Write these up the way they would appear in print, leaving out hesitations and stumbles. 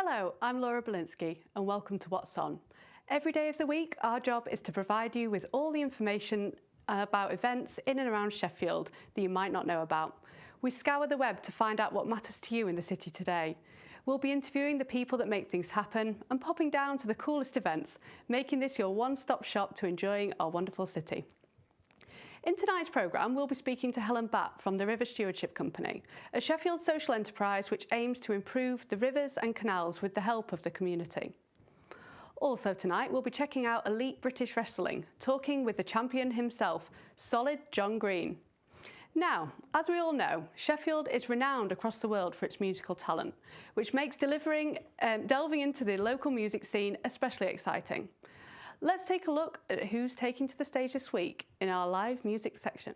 Hello, I'm Laura Belinsky and welcome to What's On. Every day of the week, our job is to provide you with all the information about events in and around Sheffield that you might not know about. We scour the web to find out what matters to you in the city today. We'll be interviewing the people that make things happen and popping down to the coolest events, making this your one-stop shop to enjoying our wonderful city. In tonight's programme, we'll be speaking to Helen Batt from the Riverside Stewardship Company, a Sheffield social enterprise which aims to improve the rivers and canals with the help of the community. Also tonight, we'll be checking out Elite British Wrestling, talking with the champion himself, Solid John Green. Now, as we all know, Sheffield is renowned across the world for its musical talent, which makes delving into the local music scene especially exciting. Let's take a look at who's taking to the stage this week in our live music section.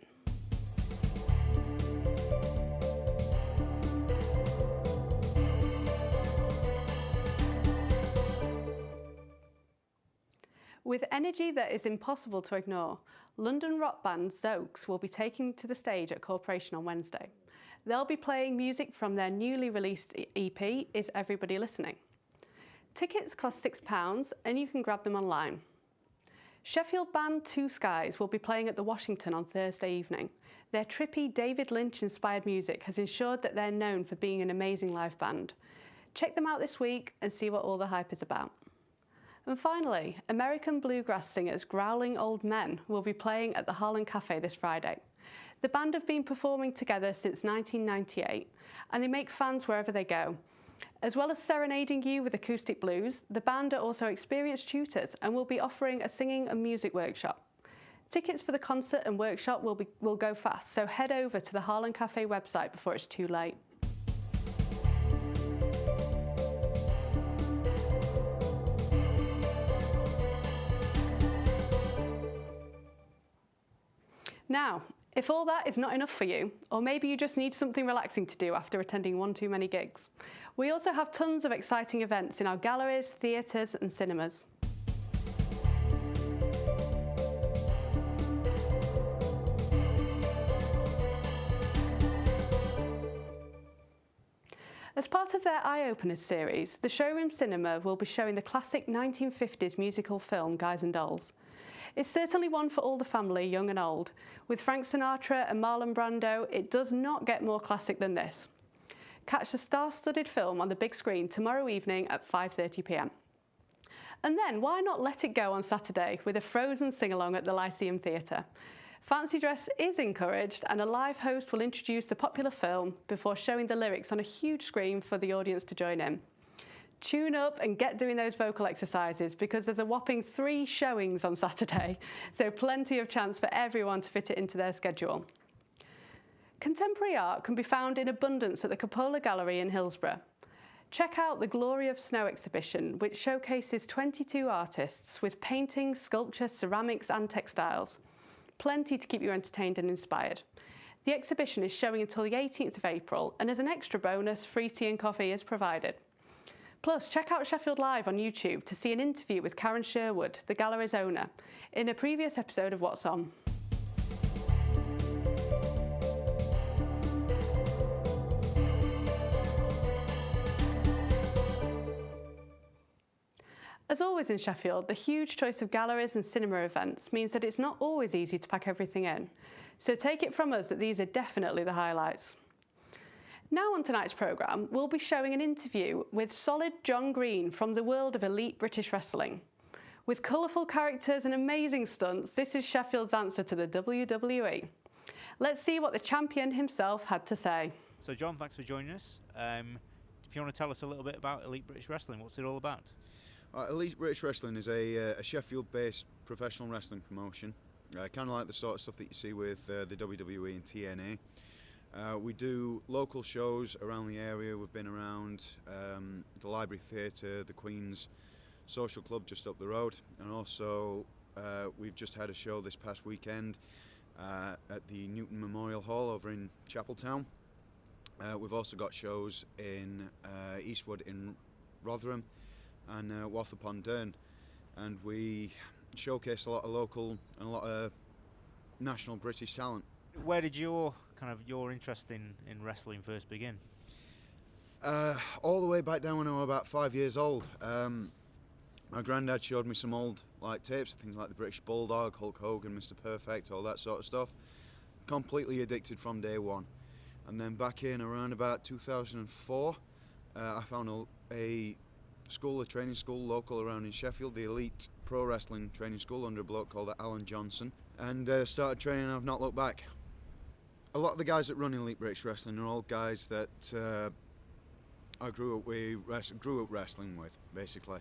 With energy that is impossible to ignore, London rock band Zoaks will be taking to the stage at Corporation on Wednesday. They'll be playing music from their newly released EP, Is Everybody Listening? Tickets cost £6 and you can grab them online. Sheffield band Two Skies will be playing at the Washington on Thursday evening. Their trippy David Lynch-inspired music has ensured that they're known for being an amazing live band. Check them out this week and see what all the hype is about. And finally, American bluegrass singers Growling Old Men will be playing at the Harlan Cafe this Friday. The band have been performing together since 1998 and they make fans wherever they go. As well as serenading you with acoustic blues, the band are also experienced tutors and will be offering a singing and music workshop. Tickets for the concert and workshop will go fast, so head over to the Harlan Cafe website before it's too late. Now, if all that is not enough for you, or maybe you just need something relaxing to do after attending one too many gigs, we also have tons of exciting events in our galleries, theatres and cinemas. As part of their Eye Openers series, the Showroom Cinema will be showing the classic 1950s musical film Guys and Dolls. It's certainly one for all the family, young and old. With Frank Sinatra and Marlon Brando, it does not get more classic than this. Catch the star-studded film on the big screen tomorrow evening at 5:30 p.m. And then why not let it go on Saturday with a Frozen sing-along at the Lyceum Theatre? Fancy dress is encouraged and a live host will introduce the popular film before showing the lyrics on a huge screen for the audience to join in. Tune up and get doing those vocal exercises because there's a whopping 3 showings on Saturday, so plenty of chance for everyone to fit it into their schedule. Contemporary art can be found in abundance at the Cupola Gallery in Hillsborough. Check out the Glory of Snow exhibition, which showcases 22 artists with painting, sculpture, ceramics and textiles. Plenty to keep you entertained and inspired. The exhibition is showing until the 18th of April, and as an extra bonus, free tea and coffee is provided. Plus, check out Sheffield Live on YouTube to see an interview with Karen Sherwood, the gallery's owner, in a previous episode of What's On. As always in Sheffield, the huge choice of galleries and cinema events means that it's not always easy to pack everything in. So take it from us that these are definitely the highlights. Now on tonight's programme, we'll be showing an interview with Solid John Green from the world of Elite British Wrestling. With colourful characters and amazing stunts, this is Sheffield's answer to the WWE. Let's see what the champion himself had to say. So John, thanks for joining us. If you want to tell us a little bit about Elite British Wrestling, what's it all about? Elite British Wrestling is a Sheffield-based professional wrestling promotion, kind of like the sort of stuff that you see with the WWE and TNA. We do local shows around the area. We've been around the Library Theatre, the Queen's Social Club just up the road, and also we've just had a show this past weekend at the Newton Memorial Hall over in Chapeltown. We've also got shows in Eastwood in Rotherham and Wath-upon-Dearne, and we showcase a lot of local and a lot of national British talent. Where did your interest in wrestling first begin? All the way back down when I was about 5 years old. My granddad showed me some old tapes, things like the British Bulldog, Hulk Hogan, Mr. Perfect, all that sort of stuff. Completely addicted from day one. And then back in around about 2004, I found a training school local around in Sheffield, the Elite Pro Wrestling Training School under a bloke called Alan Johnson, and started training and I've not looked back. A lot of the guys that run Elite British Wrestling are all guys that I grew up wrestling with, basically.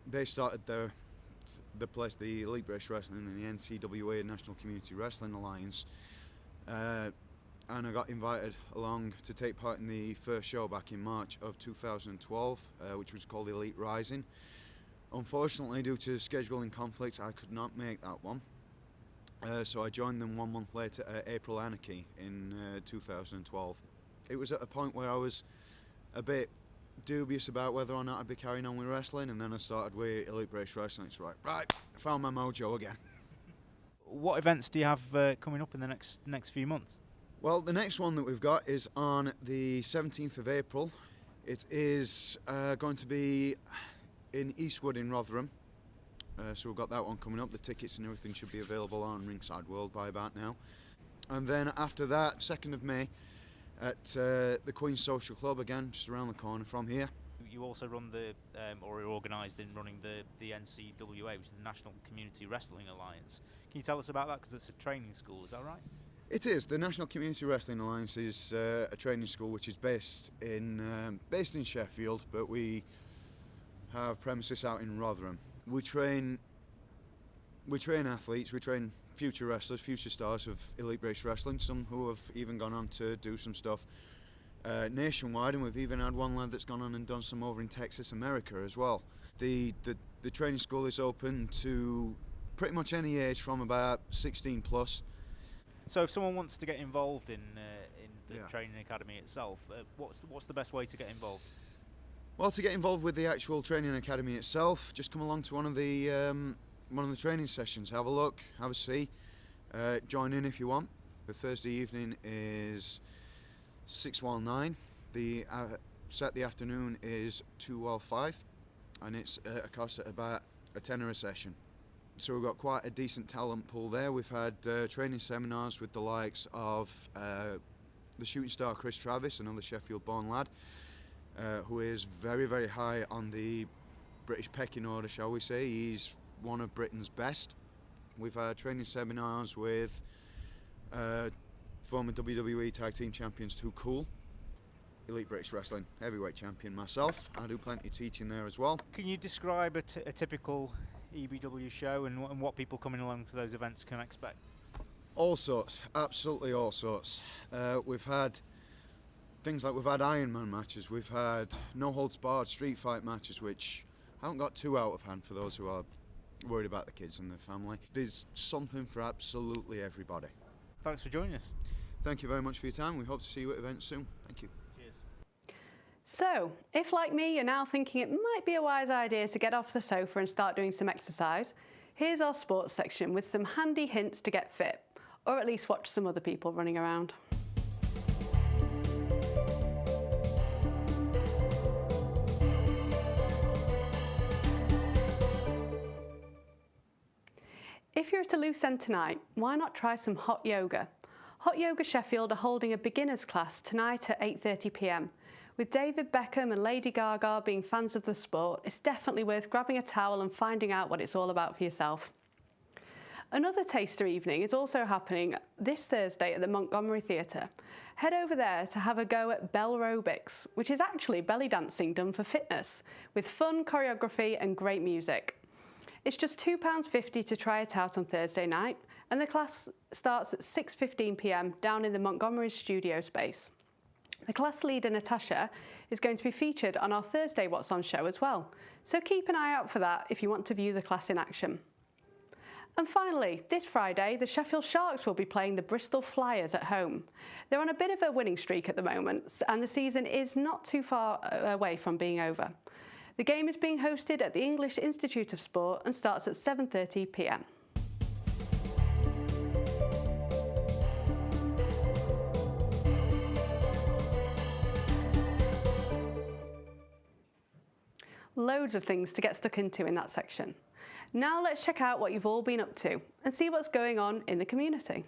They started the place, the Elite British Wrestling, and the NCWA, National Community Wrestling Alliance, and I got invited along to take part in the first show back in March of 2012, which was called Elite Rising. Unfortunately, due to scheduling conflicts, I could not make that one. So I joined them 1 month later at April Anarchy in 2012. It was at a point where I was a bit dubious about whether or not I'd be carrying on with wrestling, and then I started with Elite British Wrestling. It's right, I found my mojo again. What events do you have coming up in the next few months? Well, the next one that we've got is on the 17th of April. It is going to be in Eastwood in Rotherham. So we've got that one coming up. The tickets and everything should be available on Ringside World by about now. And then after that, 2nd of May, at the Queen's Social Club, again, just around the corner from here. You also run or are organised in running the NCWA, which is the National Community Wrestling Alliance. Can you tell us about that, because it's a training school, is that right? It is. The National Community Wrestling Alliance is a training school which is based in Sheffield, but we have premises out in Rotherham. We train athletes, we train future wrestlers, future stars of Elite British Wrestling, some who have even gone on to do some stuff nationwide, and we've even had one lad that's gone on and done some over in Texas, America as well. The training school is open to pretty much any age from about 16 plus. So if someone wants to get involved in the training academy itself, what's the best way to get involved? Well, to get involved with the actual training academy itself, just come along to one of the training sessions, have a look, have a see, join in if you want. The Thursday evening is 6 while 9. The Saturday afternoon is 2 while 5, and it's a cost at about a tenner a session. So we've got quite a decent talent pool there. We've had training seminars with the likes of the shooting star Chris Travis, another Sheffield-born lad, who is very, very high on the British pecking order, shall we say. He's one of Britain's best. We've had training seminars with former WWE Tag Team Champions Too Cool, Elite British Wrestling Heavyweight Champion myself. I do plenty of teaching there as well. Can you describe a typical EBW show and what people coming along to those events can expect? All sorts, absolutely all sorts. We've had things like we've had Ironman matches, we've had no holds barred street fight matches, which haven't got too out of hand for those who are worried about the kids and their family. There's something for absolutely everybody. Thanks for joining us. Thank you very much for your time. We hope to see you at events soon. Thank you. So, if like me you're now thinking it might be a wise idea to get off the sofa and start doing some exercise, here's our sports section with some handy hints to get fit, or at least watch some other people running around. If you're at a loose end tonight, why not try some hot yoga? Hot Yoga Sheffield are holding a beginners class tonight at 8:30 p.m. With David Beckham and Lady Gaga being fans of the sport, it's definitely worth grabbing a towel and finding out what it's all about for yourself. Another taster evening is also happening this Thursday at the Montgomery Theatre. Head over there to have a go at Bellrobics, which is actually belly dancing done for fitness, with fun choreography and great music. It's just £2.50 to try it out on Thursday night, and the class starts at 6:15 p.m. down in the Montgomery studio space. The class leader, Natasha, is going to be featured on our Thursday What's On show as well, so keep an eye out for that if you want to view the class in action. And finally, this Friday, the Sheffield Sharks will be playing the Bristol Flyers at home. They're on a bit of a winning streak at the moment, and the season is not too far away from being over. The game is being hosted at the English Institute of Sport and starts at 7:30 p.m. Loads of things to get stuck into in that section. Now let's check out what you've all been up to and see what's going on in the community.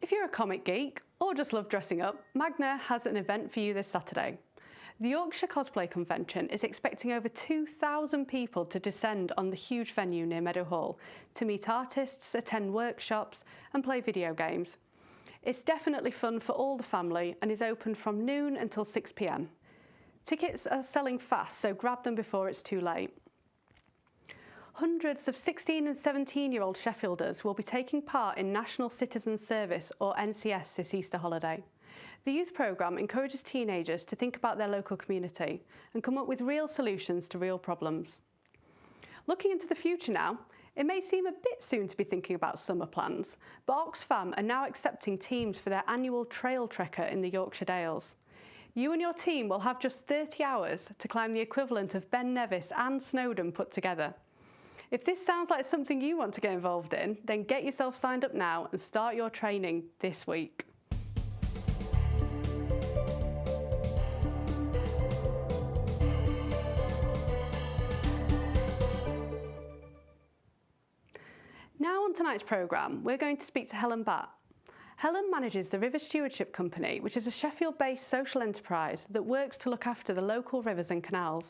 If you're a comic geek or just love dressing up, Magna has an event for you this Saturday. The Yorkshire Cosplay Convention is expecting over 2,000 people to descend on the huge venue near Meadow Hall to meet artists, attend workshops and play video games. It's definitely fun for all the family and is open from noon until 6 p.m. Tickets are selling fast, so grab them before it's too late. Hundreds of 16 and 17-year-old Sheffielders will be taking part in National Citizen Service, or NCS, this Easter holiday. The youth programme encourages teenagers to think about their local community and come up with real solutions to real problems. Looking into the future now, it may seem a bit soon to be thinking about summer plans, but Oxfam are now accepting teams for their annual Trail Trekker in the Yorkshire Dales. You and your team will have just 30 hours to climb the equivalent of Ben Nevis and Snowdon put together. If this sounds like something you want to get involved in, then get yourself signed up now and start your training this week. Now on tonight's programme, we're going to speak to Helen Batt. Helen manages the Riverside Stewardship Company, which is a Sheffield-based social enterprise that works to look after the local rivers and canals.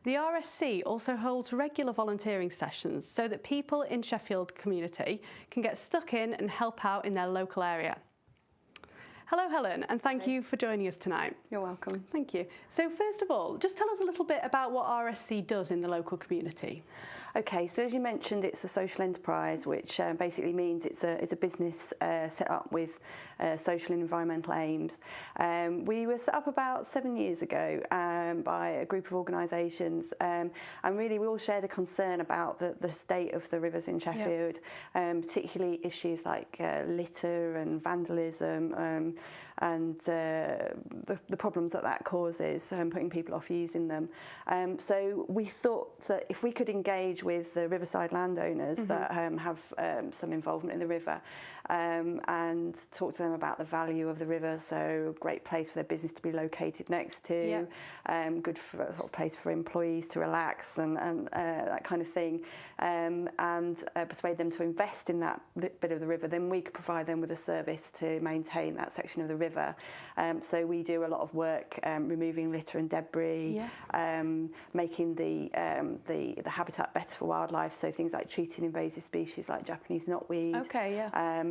The RSC also holds regular volunteering sessions so that people in Sheffield community can get stuck in and help out in their local area. Hello Helen, and thank you for joining us tonight. You're welcome. Thank you. So first of all, just tell us a little bit about what RSC does in the local community. Okay, so as you mentioned, it's a social enterprise, which basically means it's a business set up with social and environmental aims. We were set up about 7 years ago by a group of organisations, and really we all shared a concern about the state of the rivers in Sheffield, particularly issues like litter and vandalism and the problems that causes, putting people off using them. So we thought that if we could engage with the Riverside landowners that have some involvement in the river and talk to them about the value of the river, so a great place for their business to be located next to, good for a sort of place for employees to relax and that kind of thing, and persuade them to invest in that bit of the river, then we could provide them with a service to maintain that section of the river. So we do a lot of work removing litter and debris, making the habitat better for wildlife, so things like treating invasive species like Japanese knotweed,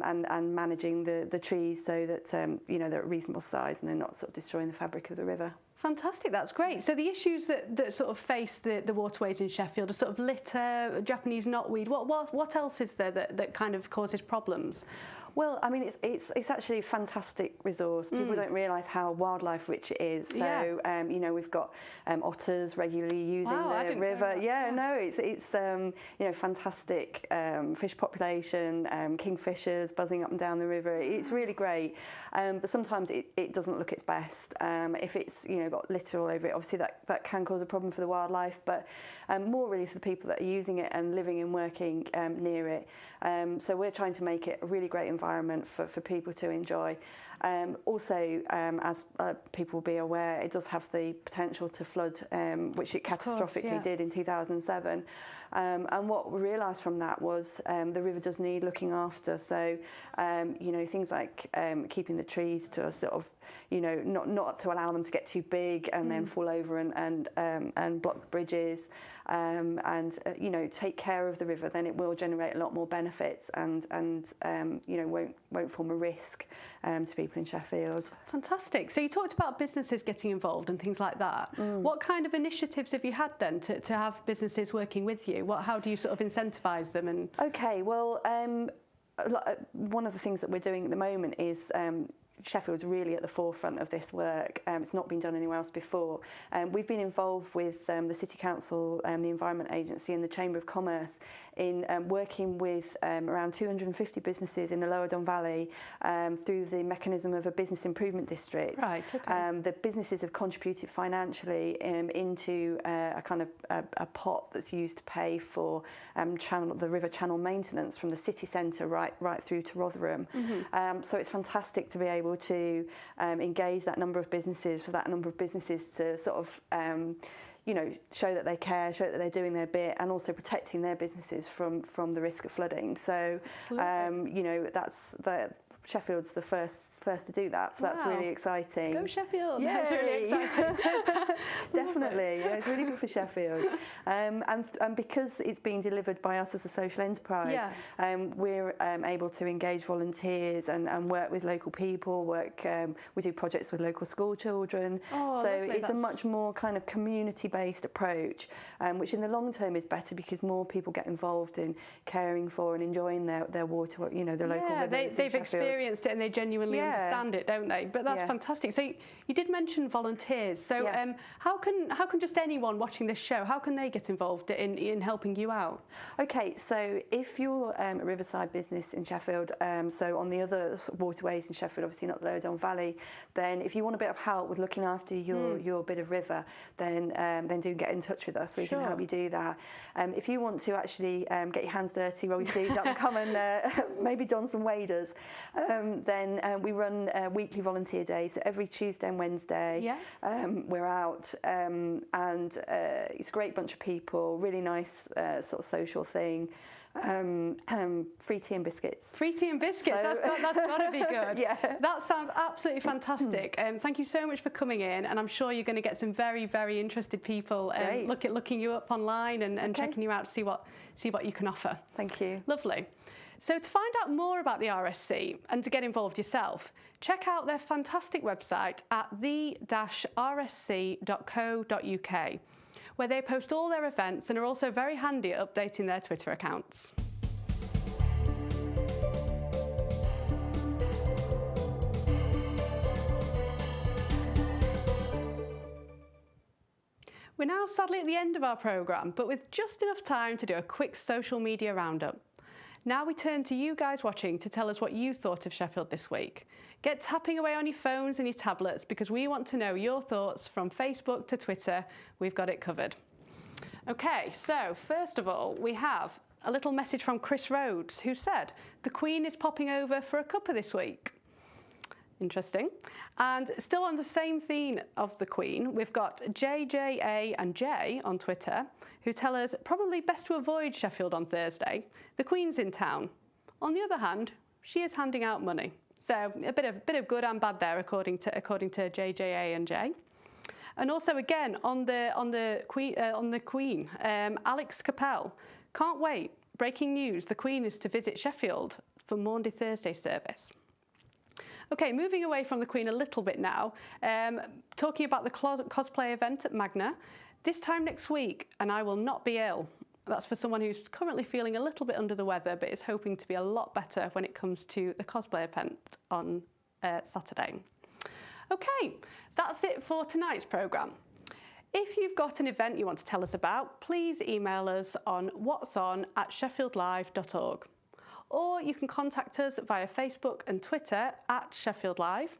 and managing the trees so that they're at reasonable size and they're not sort of destroying the fabric of the river. Fantastic, that's great. So the issues that sort of face the waterways in Sheffield are sort of litter, Japanese knotweed. What else is there that kind of causes problems? Well, I mean, it's actually a fantastic resource. People don't realise how wildlife rich it is. So, we've got otters regularly using the river. It's fantastic fish population, kingfishers buzzing up and down the river. It's really great. But sometimes it doesn't look its best. If it's got litter all over it, obviously that can cause a problem for the wildlife. But more really for the people that are using it and living and working near it. So we're trying to make it a really great environment for people to enjoy. Also, as people will be aware, it does have the potential to flood, which it catastrophically did in 2007. And what we realised from that was the river does need looking after. So, things like keeping the trees to a sort of, not to allow them to get too big and then fall over and block the bridges, and take care of the river. Then it will generate a lot more benefits and won't form a risk to people in Sheffield. Fantastic. So you talked about businesses getting involved and things like that. What kind of initiatives have you had then to have businesses working with you? How do you sort of incentivise them? And okay, well, one of the things that we're doing at the moment is Sheffield's really at the forefront of this work. It's not been done anywhere else before. We've been involved with the City Council, the Environment Agency and the Chamber of Commerce in working with around 250 businesses in the Lower Don Valley through the mechanism of a business improvement district. Right, okay. The businesses have contributed financially into a kind of a pot that's used to pay for the river channel maintenance from the city centre right through to Rotherham. So it's fantastic to be able to engage that number of businesses, for that number of businesses to sort of you know, show that they care, show that they're doing their bit, and also protecting their businesses from the risk of flooding. So you know, Sheffield's the first to do that, so that's really exciting. Go Sheffield! Yay. That's really exciting. Definitely, yeah, it's really good for Sheffield. And because it's being delivered by us as a social enterprise, we're able to engage volunteers and work with local people. We do projects with local school children. Oh, so lovely. it's a much more kind of community-based approach, which in the long term is better because more people get involved in caring for and enjoying their water. You know, the local rivers. They've experienced it and they genuinely understand it, don't they? But that's fantastic. So you did mention volunteers. So how can just anyone watching this show, how can they get involved in helping you out? Okay, so if you're a Riverside business in Sheffield, so on the other waterways in Sheffield, obviously not the Lower Don Valley, then if you want a bit of help with looking after your bit of river, then do get in touch with us. We can help you do that. If you want to actually get your hands dirty, roll your sleeves up, and come and maybe don some waders, then we run weekly volunteer days. So every Tuesday and Wednesday, we're out, and it's a great bunch of people. Really nice sort of social thing. Free tea and biscuits. Free tea and biscuits. So that's got to be good. That sounds absolutely fantastic. Thank you so much for coming in, and I'm sure you're going to get some very, very interested people looking you up online and checking you out to see what you can offer. Thank you. Lovely. So to find out more about the RSC and to get involved yourself, check out their fantastic website at the-rsc.co.uk, where they post all their events and are also very handy at updating their Twitter accounts. We're now sadly at the end of our programme, but with just enough time to do a quick social media roundup. Now we turn to you guys watching to tell us what you thought of Sheffield this week. Get tapping away on your phones and your tablets because we want to know your thoughts from Facebook to Twitter. We've got it covered. Okay, so first of all, we have a little message from Chris Rhodes, who said, "The Queen is popping over for a cuppa this week." Interesting. And still on the same theme of the Queen, we've got JJA and J on Twitter, who tell us probably best to avoid Sheffield on Thursday. The Queen's in town. On the other hand, she is handing out money. So a bit of good and bad there, according to JJA and J. And also again on the Queen, Alex Capel, can't wait. Breaking news: the Queen is to visit Sheffield for Maundy Thursday service. Okay, moving away from the Queen a little bit now, talking about the cosplay event at Magna, this time next week, and I will not be ill. That's for someone who's currently feeling a little bit under the weather, but is hoping to be a lot better when it comes to the cosplay event on Saturday. Okay, that's it for tonight's programme. If you've got an event you want to tell us about, please email us on whatson@sheffieldlive.org. Or you can contact us via Facebook and Twitter @Sheffield Live,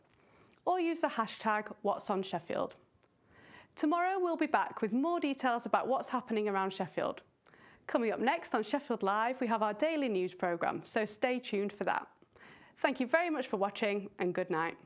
or use the hashtag #What'sOnSheffield. Tomorrow we'll be back with more details about what's happening around Sheffield. Coming up next on Sheffield Live, we have our daily news programme, so stay tuned for that. Thank you very much for watching, and good night.